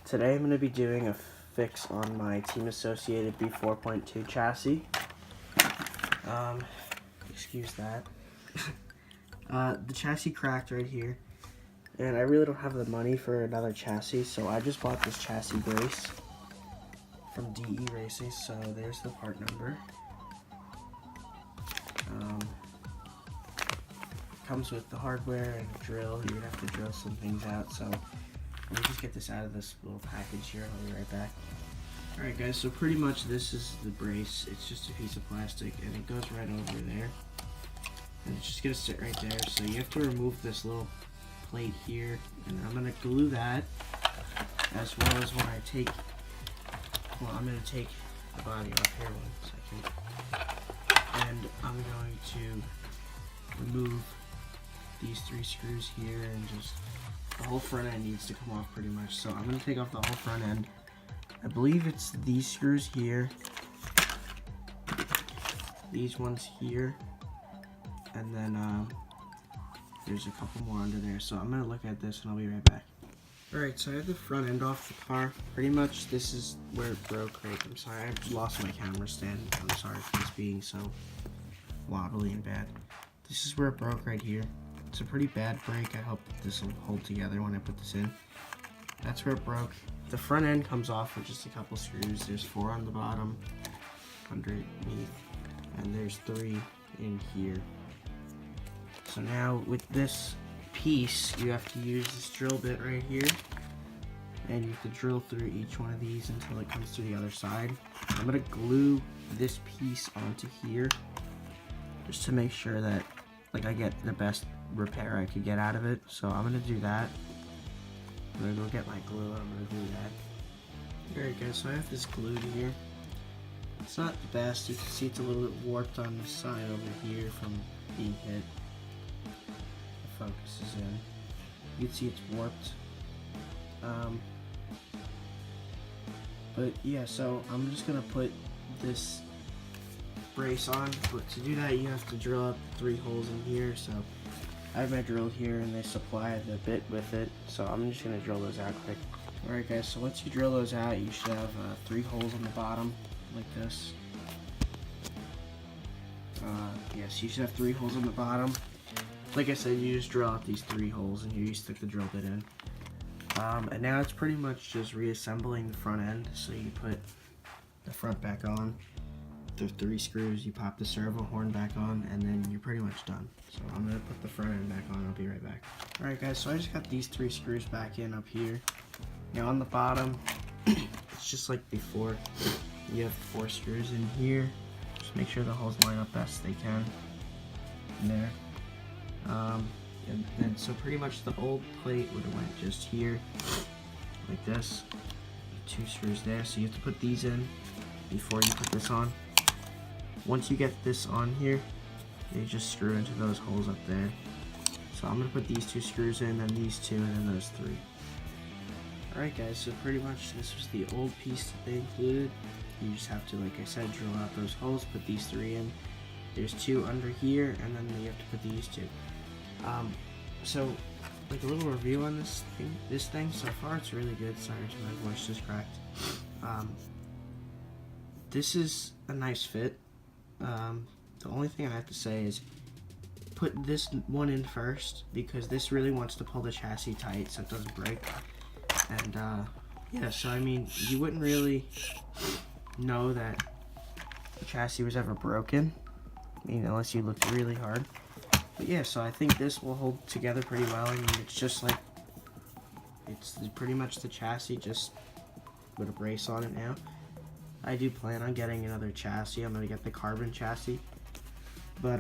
Today I'm going to be doing a fix on my team associated b4.2 chassis. Excuse that. The chassis cracked right here, and I really don't have the money for another chassis, so I just bought this chassis brace from DE Racing. So there's the part number. Comes with the hardware and a drill. You would have to drill some things out, so let me just get this out of this little package here. I'll be right back. Alright guys, so pretty much this is the brace. It's just a piece of plastic and it goes right over there. And it's just gonna sit right there. So you have to remove this little plate here, and I'm gonna glue that, as well as when I take, I'm gonna take the body off here 1 second. And I'm going to remove these 3 screws here, and just the whole front end needs to come off pretty much. So I'm going to take off the whole front end. I believe it's these screws here, these ones here, and then there's a couple more under there. So I'm going to look at this and I'll be right back. Alright, so I have the front end off the car. Pretty much this is where it broke. Right, I'm sorry, I lost my camera stand. I'm sorry for this being so wobbly and bad. This is where it broke right here. It's a pretty bad break. I hope that this will hold together when I put this in. That's where it broke. The front end comes off with just a couple screws. There's 4 on the bottom, underneath, and there's 3 in here. So now with this piece, you have to use this drill bit right here, and you have to drill through each one of these until it comes to the other side. I'm gonna glue this piece onto here just to make sure that I get the best repair I could get out of it. So I'm gonna do that. I'm gonna go get my glue and I'm gonna glue that. Alright guys, so I have this glued here. It's not the best. You can see it's a little bit warped on the side over here from being hit. The focus is in. You can see it's warped. But yeah, so I'm just gonna put this brace on, but to do that you have to drill up 3 holes in here. So I have my drill here and they supply the bit with it, so I'm just gonna drill those out quick. Alright guys, so once you drill those out, you should have 3 holes on the bottom like this. Yes, you should have 3 holes on the bottom. Like I said, you just drill out these 3 holes and here you stick the drill bit in. And now it's pretty much just reassembling the front end. So you put the front back on, the 3 screws, you pop the servo horn back on, and then you're pretty much done. So I'm gonna put the front end back on. I'll be right back. Alright guys, so I just got these 3 screws back in up here. Now on the bottom, it's just like before. You have 4 screws in here. Just make sure the holes line up best they can. In there. And then so pretty much the old plate would have went just here, like this. 2 screws there. So you have to put these in before you put this on. Once you get this on here, you just screw into those holes up there. So I'm gonna put these 2 screws in, then these 2, and then those 3. Alright guys, so pretty much this was the old piece that they included. You just have to, like I said, drill out those holes, put these 3 in. There's 2 under here, and then you have to put these 2. So like a little review on this thing. So far it's really good. Sorry, my voice just cracked. This is a nice fit. The only thing I have to say is put this one in first, because this really wants to pull the chassis tight so it doesn't break. And yeah, so I mean, you wouldn't really know that the chassis was ever broken, I mean, unless you looked really hard. But yeah, so I think this will hold together pretty well. I mean, it's just like, it's pretty much the chassis just with a brace on it now. I do plan on getting another chassis. I'm gonna get the carbon chassis, but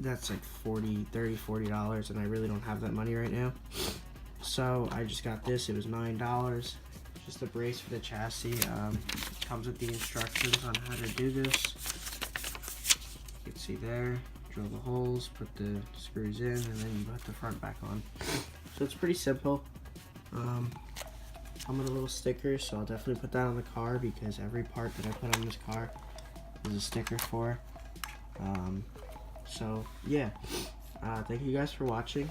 that's like $40 and I really don't have that money right now. So I just got this. It was $9. Just a brace for the chassis. Comes with the instructions on how to do this. You can see there. Drill the holes, put the screws in, and then you put the front back on. So it's pretty simple. Come with a little sticker, so I'll definitely put that on the car, because every part that I put on this car is a sticker for. So yeah, thank you guys for watching.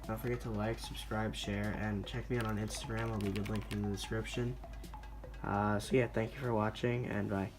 Don't forget to like, subscribe, share, and check me out on Instagram. I'll leave a link in the description. So yeah, thank you for watching, and bye.